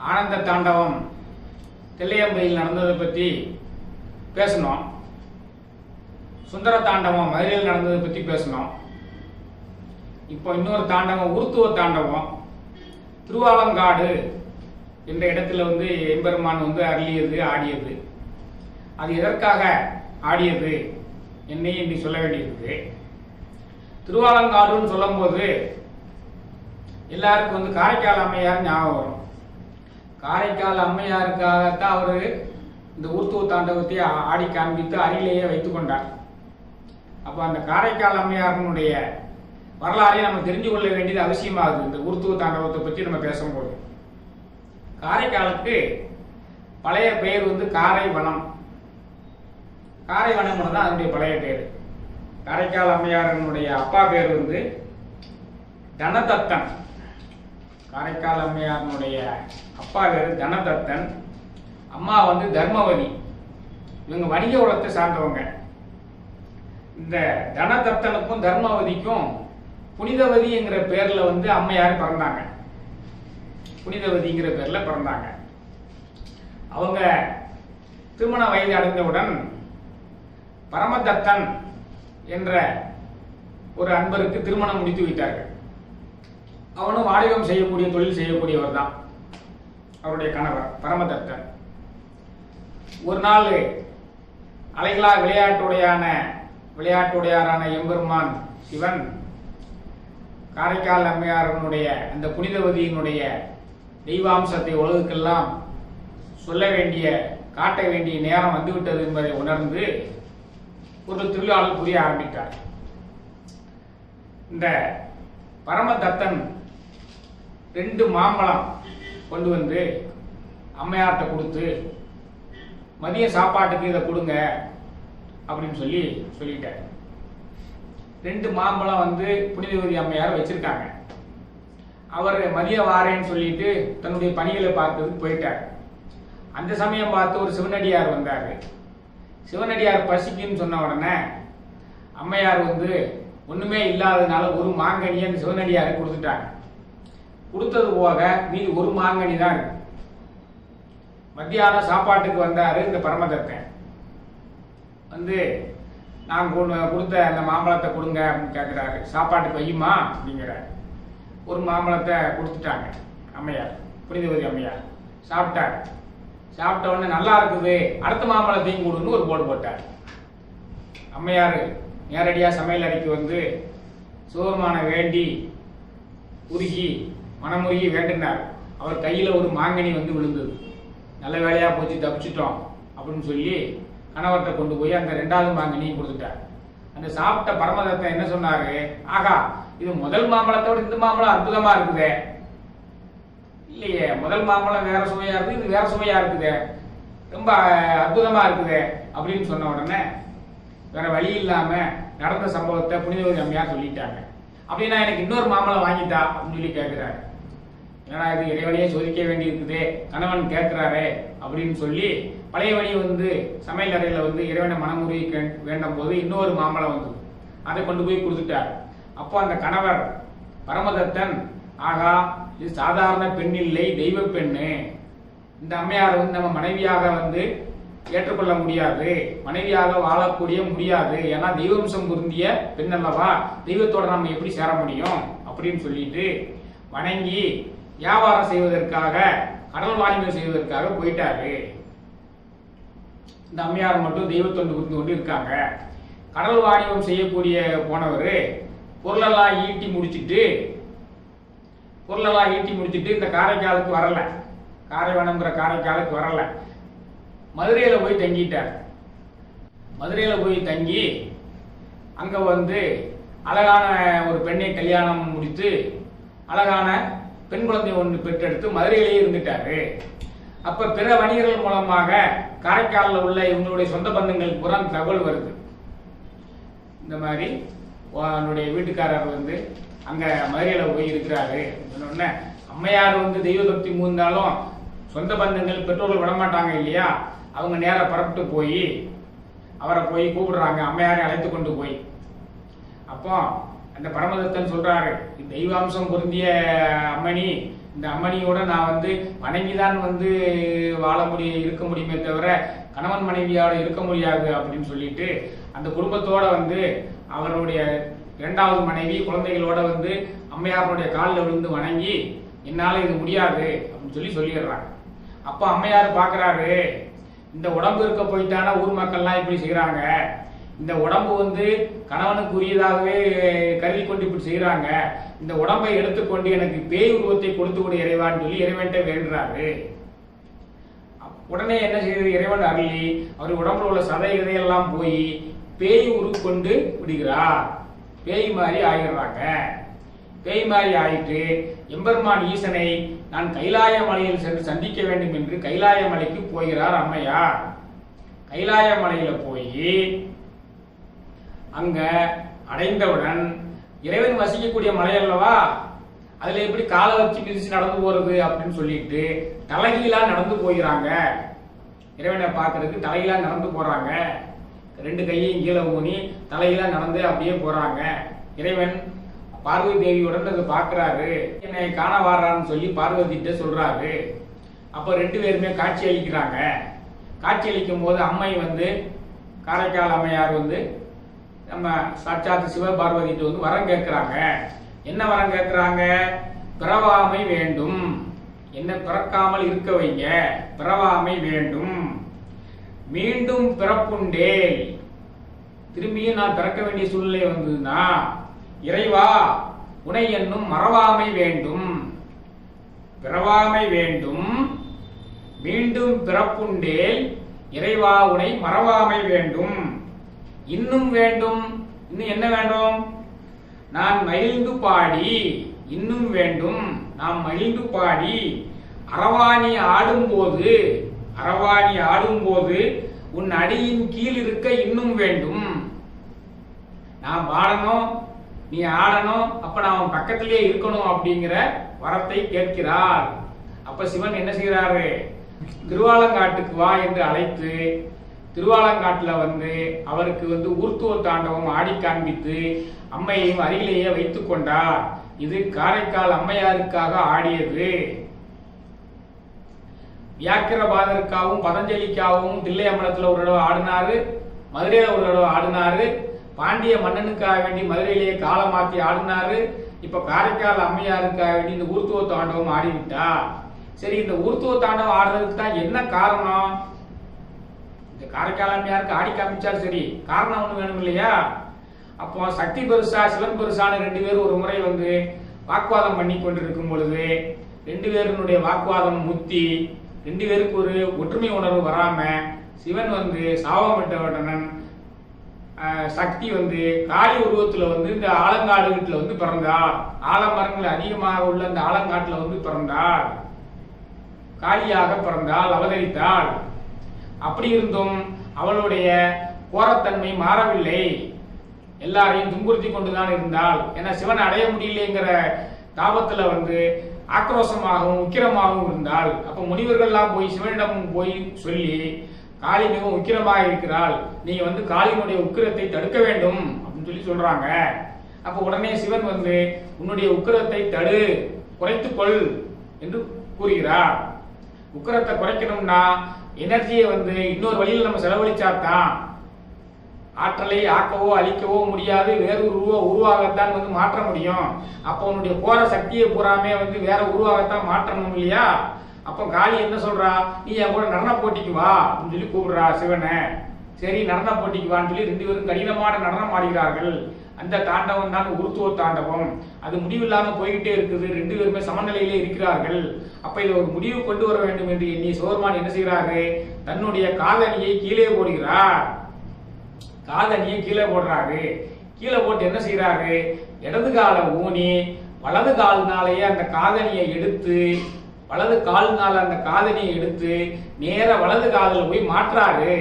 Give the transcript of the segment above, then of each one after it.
ஆனந்த தாண்டவம் தில்லையம்பதியில் நடந்ததை பற்றி பேசணும். சுந்தர தாண்டவம் மதுரையில் நடந்ததை பற்றி பேசணும். இப்போ இன்னொரு தாண்டவம் உருத்துவ தாண்டவம் திருவாலங்காடு என்ற இடத்துல எம்பெருமான் அருளியது, ஆடியது. அது எதற்காக ஆடியது என்னையும் இன்று சொல்ல வேண்டியிருக்கு. திருவாலங்காடுன்னு சொல்லும் போது எல்லாருக்கும் காரைக்கால் அம்மையார் ஞாபகம் வரும். காரைக்கால் அம்மையாருக்காகத்தான் அவர் இந்த ஊர்த்துவ தாண்டவத்தை ஆடி காண்பித்து அருகிலேயே வைத்துக் கொண்டார். அப்போ அந்த காரைக்கால் அம்மையாரனுடைய வரலாறை நம்ம தெரிஞ்சு கொள்ள வேண்டியது அவசியமாகுது. இந்த ஊர்த்துவ தாண்டவத்தை பற்றி நம்ம பேசும்போது காரைக்காலுக்கு பழைய பெயர் காரைவனம். காரைவனம் தான் அதனுடைய பழைய பெயர். காரைக்கால் அம்மையாரனுடைய அப்பா பேர் தனதத்தன். காரைக்கால் அம்மையாரனுடைய அப்பா பேர் தனதத்தன், அம்மா தர்மவதி. இவங்க வணிக உலகத்தை சார்ந்தவங்க. இந்த தனதத்தனுக்கும் தர்மவதிக்கும் புனிதவதிங்கிற பேர்ல அம்மையார் பிறந்தாங்க. புனிதவதிங்கிற பேர்ல பிறந்தாங்க. அவங்க திருமண வயது அடைந்தவுடன் பரமதத்தன் என்ற ஒரு அன்பருக்கு திருமணம் முடித்து வைத்தார்கள். அவனும் வாணிகம் செய்யக்கூடிய தொழில் செய்யக்கூடியவர் தான் அவருடைய கணவர் பரமதத்தன். ஒரு நாள் அலைகளா விளையாட்டுடையாரான எம்பெருமான் சிவன் காரைக்கால் அம்மையாரனுடைய அந்த புனிதவதியினுடைய தெய்வாம்சத்தை உலகுக்கெல்லாம் சொல்ல வேண்டிய, காட்ட வேண்டிய நேரம் வந்துவிட்டது என்பதை உணர்ந்து ஒரு திருவிழாவில் புரிய ஆரம்பித்தார். இந்த பரமதத்தன் 2 மாம்பழம் கொண்டு அம்மையார்கிட்ட கொடுத்து, மதிய சாப்பாட்டுக்கு இதை கொடுங்க அப்படின்னு சொல்லிட்டார். 2 மாம்பழம் புனிதவதி அம்மையார் வச்சிருக்காங்க. அவர் மதியம் வாரேன்னு சொல்லிட்டு தன்னுடைய பணிகளை பார்க்கறதுக்கு போயிட்டார். அந்த சமயம் பார்த்து ஒரு சிவனடியார் வந்தார். சிவனடியார் பசிக்குன்னு சொன்ன உடனே அம்மையார் ஒண்ணுமே இல்லாததுனால ஒரு மாங்கனியை அந்த சிவனடியாருக்கு கொடுத்துட்டாங்க. கொடுத்தது போக மீது ஒரு மாங்கனி தான் இருக்கு. மத்தியானம் சாப்பாட்டுக்கு வந்தாரு இந்த பரமதத்தன். நான் கொடுத்த அந்த மாம்பழத்தை கொடுங்க அப்படின்னு கேட்கிறாரு. சாப்பாட்டுக்கு வையுமா அப்படிங்கிறாரு. ஒரு மாம்பழத்தை கொடுத்துட்டாங்க அம்மையார், புனிதவதி அம்மையார். சாப்பிட்டார். சாப்பிட்ட உடனே நல்லா இருக்குது, அடுத்த மாம்பழத்தையும் கொடுன்னு ஒரு போடு போட்டார். அம்மையார் நேரடியாக சமையல் அறைக்கு சிவபெருமான வேண்டி உருகி மனமுருகி வேண்டினார். அவர் கையில் ஒரு மாங்கனி விழுந்தது. நல்ல வேலையாக போச்சு, தப்பிச்சிட்டோம் அப்படின்னு சொல்லி கணவர்கிட்ட கொண்டு போய் அந்த 2வது மாங்கனியும் கொடுத்துட்டார். அந்த சாப்பிட்ட பரமதத்தன் என்ன சொன்னாரு, ஆகா இது முதல் மாம்பழத்தோட இந்த மாம்பழம் அற்புதமா இருக்குதே. இல்லையே, முதல் மாம்பழம் வேற சுவையா இருக்குது, இது வேற சுவையா இருக்குதே, ரொம்ப அற்புதமா இருக்குதே அப்படின்னு சொன்ன உடனே வேற வழி இல்லாம நடந்த சம்பவத்தை புனிதவதி அம்மையார் சொல்லிட்டாங்க. அப்படின்னா எனக்கு இன்னொரு மாம்பழம் வாங்கிட்டா அப்படின்னு சொல்லி கேட்கிறாரு. ஏன்னா இது இறைவனையே சோதிக்க வேண்டி இருக்குதே, கணவன் கேட்கிறாரே அப்படின்னு சொல்லி பழையபடி சமையல் அறையில இறைவனை மனமுறை வேண்டும் போது இன்னொரு மாம்பழம் அதை கொண்டு போய் கொடுத்துட்டார். அப்போ அந்த கணவர் பரமதத்தன், ஆகா இது சாதாரண பெண் இல்லை, தெய்வ பெண்ணு. இந்த அம்மையார் நம்ம மனைவியாக ஏற்றுக்கொள்ள முடியாது, மனைவியாக வாழக்கூடிய முடியாது. ஏன்னா தெய்வம்சம் பொருந்திய பெண் அல்லவா, தெய்வத்தோட நம்ம எப்படி சேர முடியும் அப்படின்னு சொல்லிட்டு வணங்கி வியாபாரம் செய்வதற்காக, கடல் வாணிபம் செய்வதற்காக போயிட்டாரு. இந்த அம்மையார் மட்டும் தெய்வத்தொண்டு புரிந்து கொண்டு இருக்காங்க. கடல் வாணிபம் செய்யக்கூடிய போனவர் பொருளெல்லாம் ஈட்டி முடிச்சுட்டு இந்த காரைக்காலுக்கு வரல, காரைவனம்ங்கிற காரைக்காலுக்கு வரல, மதுரையில போய் தங்கிட்டார். மதுரையில போய் தங்கி அங்க அழகான ஒரு பெண்ணை கல்யாணம் முடித்து அழகான பெண் குழந்தை ஒன்று பெற்றெடுத்து மதுரையிலேயே இருந்துட்டாரு. அப்ப பிற வணிகர்கள் மூலமாக காரைக்காலில் உள்ள இவங்களுடைய சொந்த பந்தங்களுக்கு புற தகவல் வருது. இந்த மாதிரி உன்னுடைய வீட்டுக்காரர் அங்க மதுரையில போய் இருக்கிறாரு. அம்மையார் தெய்வ பக்தி மூந்தாலும் சொந்த பந்தங்கள் பெற்றோர்கள் விடமாட்டாங்க இல்லையா, அவங்க நேர புறப்பட்டு போய் அவரை போய் கூப்பிடுறாங்க, அம்மையாரை அழைத்து கொண்டு போய். அப்போ அந்த பரமதத்தன் சொல்றாரு, தெய்வாம்சம் பொருந்திய அம்மணி, இந்த அம்மனியோட நான் வந்து வணங்கிதான் வந்து இருக்க முடியுமே தவிர கணவன் மனைவியோட இருக்க முடியாது அப்படின்னு சொல்லிட்டு அந்த குடும்பத்தோட வந்து அவருடைய இரண்டாவது மனைவி குழந்தைகளோட வந்து அம்மையாருடைய காலில் விழுந்து வணங்கி என்னால இது முடியாது அப்படின்னு சொல்லிடுறாங்க. அப்ப அம்மையார் பாக்குறாரு, இந்த உடம்பு இருக்க போயிட்டானா ஊர் மக்கள்லாம் இப்படி செய்யறாங்க, இந்த உடம்பு வந்து கணவனுக்குரியதாகவே கருதி கொண்டு இப்படி செய்யறாங்க, இந்த உடம்பை எடுத்துக்கொண்டு எனக்கு பேய் உருவத்தை கொடுத்து கொடு இறைவான்னு சொல்லி இறைவன்ட்ட வேண்டுறாரு. உடனே என்ன செய்யுது, இறைவன் அருளி அவர் உடம்புல உள்ள சதை இதையெல்லாம் போய் பேய் உருக்கொண்டு விடுகிறார். பேய் மாதிரி ஆகிடுறாங்க. பேய் மாதிரி ஆயிட்டு எம்பெருமான் ஈசனை நான் கைலாய மலையில் சென்று சந்திக்க வேண்டும் என்று கைலாய மலைக்கு போகிறார் அம்மையார். கைலாய மலையில போய் அங்க அடைந்தவுடன் இறைவன் வசிக்கக்கூடிய மலை அல்லவா, அதுல எப்படி காலை வச்சு மிதிச்சு நடந்து போறது அப்படின்னு சொல்லிட்டு தலைகீழா நடந்து போகிறாங்க. இறைவனை பார்க்கறதுக்கு தலைகீழா நடந்து போறாங்க. ரெண்டு கையையும் கீழே ஊனி தலைகீழா நடந்து அப்படியே போறாங்க. இறைவன் பார்வதி தேவியுடன் அதை பாக்குறாரு. என்னை காண வாரான்னு சொல்லி பார்வதிட்ட சொல்றாரு. அப்ப ரெண்டு பேருமே காட்சி அளிக்கிறாங்க. காட்சி அளிக்கும் போது அம்மை வந்து காரைக்கால் அம்மையார் வந்து நம்ம சாட்சாத் சிவபார்வதிட்டு வந்து வரம் கேட்கிறாங்க. என்ன வரம் கேட்கிறாங்க, பிறவாமை வேண்டும், என்ன பிறக்காமல் இருக்க வைங்க, பிறவாமை வேண்டும், மீண்டும் பிறப்புண்டேல், திரும்பியும் நான் பிறக்க வேண்டிய சூழ்நிலை வந்ததுன்னா இறைவா உனை என்னும் மறவாமை வேண்டும், பிறவாமை வேண்டும், மீண்டும் பிறப்புண்டேல் இறைவா உனை மறவாமை வேண்டும், இன்னும் வேண்டும், இன்னும் என்ன வேண்டும், நான் மகிழ்ந்து பாடி, இன்னும் வேண்டும் நாம் மகிழ்ந்து பாடி அரவாணி ஆடும்போது, அரவாணி ஆடும்போது உன் அடியின் கீழ் இருக்க இன்னும் வேண்டும், நான் பாடணும் நீ ஆடணும், அப்ப நான் பக்கத்திலே இருக்கணும் அப்படிங்கிற வரத்தை கேட்கிறார். அப்ப சிவன் என்ன செய்யறாரு, திருவாலங்காட்டுக்கு வா என்று அழைத்து திருவாலங்காட்டுல வந்து அவருக்கு வந்து ஊர்த்துவ தாண்டவம் ஆடி காண்பித்து அம்மையையும் அருகிலேயே வைத்துக் கொண்டார். இது காரைக்கால் அம்மையாருக்காக ஆடியது. வியாக்கிரபாதருக்காகவும் பதஞ்சலிக்காகவும் தில்லை அம்பலத்துல ஒரு தடவை ஆடினாரு, மதுரையில ஒரு தடவை ஆடினாரு, பாண்டிய மன்னனுக்காக வேண்டி மதுரையிலேயே காலை மாத்தி ஆடினாரு. இப்ப காரைக்கால் அம்மையாருக்காக வேண்டி இந்த ஊர்த்துவ தாண்டவம் ஆடிவிட்டா. சரி, இந்த ஊர்த்துவ தாண்டவம் ஆடுறதுக்கு தான் என்ன காரணம், இந்த காரைக்கால் அம்மையாருக்கு ஆடி காமிச்சாரு, சரி காரணம் ஒண்ணு வேணும் இல்லையா. அப்போ சக்தி பெருசா சிவன் பெருசான ரெண்டு பேரும் ஒரு முறை வந்து வாக்குவாதம் பண்ணி கொண்டிருக்கும் பொழுது ரெண்டு பேருடைய வாக்குவாதம் முத்தி ரெண்டு பேருக்கு ஒரு ஒற்றுமை உணர்வு வராம சிவன் வந்து சாபமிட்டவன் சக்தி வந்து காளி உருவத்துல வந்து இந்த ஆலங்காடு வீட்டுல வந்து பிறந்தார். ஆலமரங்கள் அதிகமாக உள்ள இந்த ஆலங்காட்டுல வந்து பிறந்தார், காளியாக பிறந்தாள், அவதரித்தாள். அப்படி இருந்தும் அவளுடைய கோரத்தன்மை மாறவில்லை, எல்லாரையும் துன்புறுத்தி கொண்டுதான் இருந்தாள். ஏன்னா சிவன் அடைய முடியலைங்கிற தாபத்துல வந்து ஆக்ரோஷமாகவும் உக்கிரமாகவும் இருந்தாள். அப்ப முனிவர்கள்லாம் போய் சிவனிடம் போய் சொல்லி காளி மிகவும் உக்கிரமாக இருக்கிறாள், நீங்க வந்து காளியினுடைய உக்கிரத்தை தடுக்க வேண்டும் அப்படின்னு சொல்லி சொல்றாங்க. அப்ப உடனே சிவன் வந்து உன்னுடைய உக்கிரத்தை தடு, குறைத்துக்கொள் என்று கூறுகிறார். உக்கிரத்தை குறைக்கணும்னா எனர்ஜியை வந்து இன்னொரு வழியில் நம்ம செலவழிச்சாதான், ஆற்றலை ஆக்கவோ அழிக்கவோ முடியாது, வேறொரு உருவாகத்தான் வந்து மாற்ற முடியும். அப்போ உன்னுடைய போற சக்தியை பூராமே வந்து வேற உருவாகத்தான் மாற்றணும் இல்லையா. அப்போ காளி என்ன சொல்றா, நீ என் கூட நடன போட்டிக்கு வா அப்படின்னு சொல்லி கூப்பிடுறா சிவனை. சரி நடன போட்டிக்கு வான்னு சொல்லி ரெண்டு பேரும் கடினமான நடனம் ஆடுகிறார்கள். அந்த தாண்டவம் தான் உருத்துவ தாண்டவம். அது முடிவில்லாம போய்கிட்டே இருக்குது, ரெண்டு பேருமே சமநிலையிலே இருக்கிறார்கள். அப்ப இதை ஒரு முடிவு கொண்டு வர வேண்டும் என்று எண்ணி சிவபெருமான் என்ன செய்கிறாரு, தன்னுடைய காதணியை கீழே போடுகிறார். காதணியை கீழே போடுறாரு. கீழே போட்டு என்ன செய்யறாரு, இடது காலை ஊனி வலது கால்னாலேயே அந்த காதணியை எடுத்து, வலது கால்னால அந்த காதணியை எடுத்து நேர வலது காலில் போய் மாற்றாரு.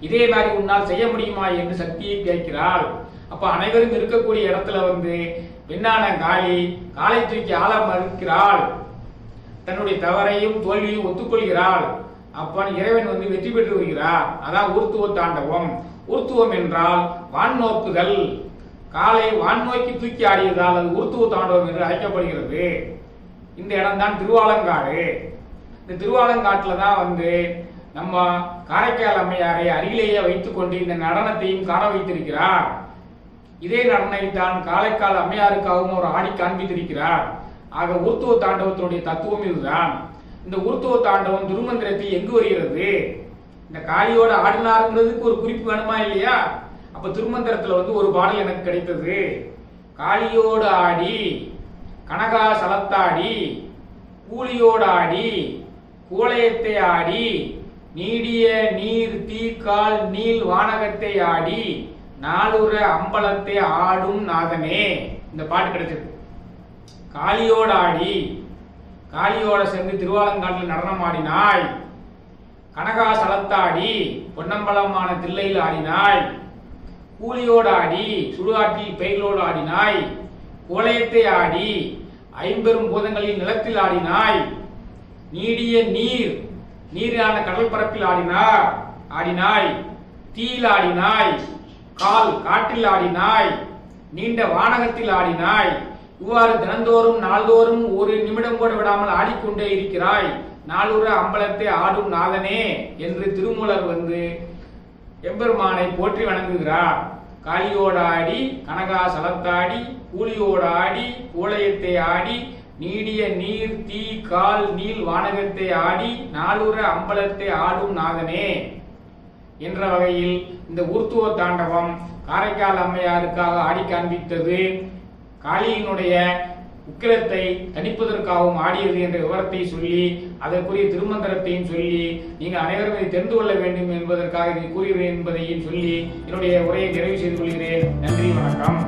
இதே மாதிரி உன்னால் செய்ய முடியுமா என்று சக்தியை கேட்கிறாள். அப்ப அனைவரும் இருக்கக்கூடிய இடத்துல வந்து பெண்ணான காலை தூக்கி ஆள மறுக்கிறாள். தன்னுடைய தவறையும் தோல்வியும் ஒத்துக்கொள்கிறாள். அப்ப இறைவன் வந்து வெற்றி பெற்று வருகிறார். அதான் ஊர்த்துவ தாண்டவம். ஊர்த்துவம் என்றால் வான் நோக்கி தூக்கி ஆடியதால் அது ஊர்த்துவ தாண்டவம் என்று அழைக்கப்படுகிறது. இந்த இடம் தான் திருவாலங்காடு. இந்த திருவாலங்காட்டுல தான் வந்து நம்ம காரைக்கால் அம்மையாரை அருகிலேயே வைத்துக் கொண்டு இந்த நடனத்தையும் காண வைத்திருக்கிறார். இதே நடனத்தைத்தான் காரைக்கால் அம்மையாருக்காகவும் அவர் ஆடி காண்பித்திருக்கிறார். ஆக ஊர்த்துவ தாண்டவத்தினுடைய தத்துவம் இதுதான். இந்த ஊர்த்துவ தாண்டவம் திருமந்திரத்தில் எங்கு வருகிறது? இந்த காளியோட ஆடினாருங்கிறதுக்கு ஒரு குறிப்பு வேணுமா இல்லையா? அப்ப திருமந்திரத்துல வந்து ஒரு பாடல் எனக்கு கிடைத்தது. காளியோடு ஆடி கனகா சலத்தாடி கூலியோடு ஆடி கோலயத்தை ஆடி நீடிய நீர் தீக்கால் நீள் வானகத்தை ஆடி நாளுற அம்பலத்தை ஆடும் நாதனே. இந்த பாட்டு கிடைச்சது. காளியோடு ஆடி, காளியோட சேர்ந்து திருவாலங்காட்டில் நடனம் ஆடினாய். கனகா சலத்தாடி பொன்னம்பலமான தில்லையில் ஆடினாய். கூலியோடு ஆடி சுடுகாட்டில் பெயர்களோடு ஆடினாய். கோலயத்தை ஆடி ஐம்பெரும் பூதங்களின் நிலத்தில் ஆடினாய். நீடிய நீர் நீரான கடல் பரப்பில் ஆடினாய். தீயில் ஆடினாய். கால் காற்றில் ஆடினாய். நீண்ட வானகத்தில் ஆடினாய். இவ்வாறு தினந்தோறும் நாள்தோறும் ஒரு நிமிடம் கூட விடாமல் ஆடிக்கொண்டே இருக்கிறாய். நாளுற அம்பலத்தை ஆடும் நாதனே என்று திருமூலர் வந்து எம்பெருமானை போற்றி வணங்குகிறார். காளியோடு ஆடி கனகா சலத்தாடி கூலியோடு ஆடி கோலயத்தை ஆடி நீடிய நீர் தீ கால் நீள் வானகத்தை ஆடி நாளுற அம்பலத்தை ஆடும் நாதனே என்ற வகையில் இந்த ஊர்த்துவ தாண்டவம் காரைக்கால் அம்மையாருக்காக ஆடி காண்பித்தது. காளியினுடைய உக்கிரத்தை தணிப்பதற்காகவும் ஆடியது என்ற விவரத்தை சொல்லி அதற்குரிய திருமந்திரத்தையும் சொல்லி நீங்கள் அனைவரும் இதை தெரிந்து கொள்ள வேண்டும் என்பதற்காக இதை கூறுகிறேன் என்பதையும் சொல்லி என்னுடைய உரையை நிறைவு செய்து கொள்கிறேன். நன்றி, வணக்கம்.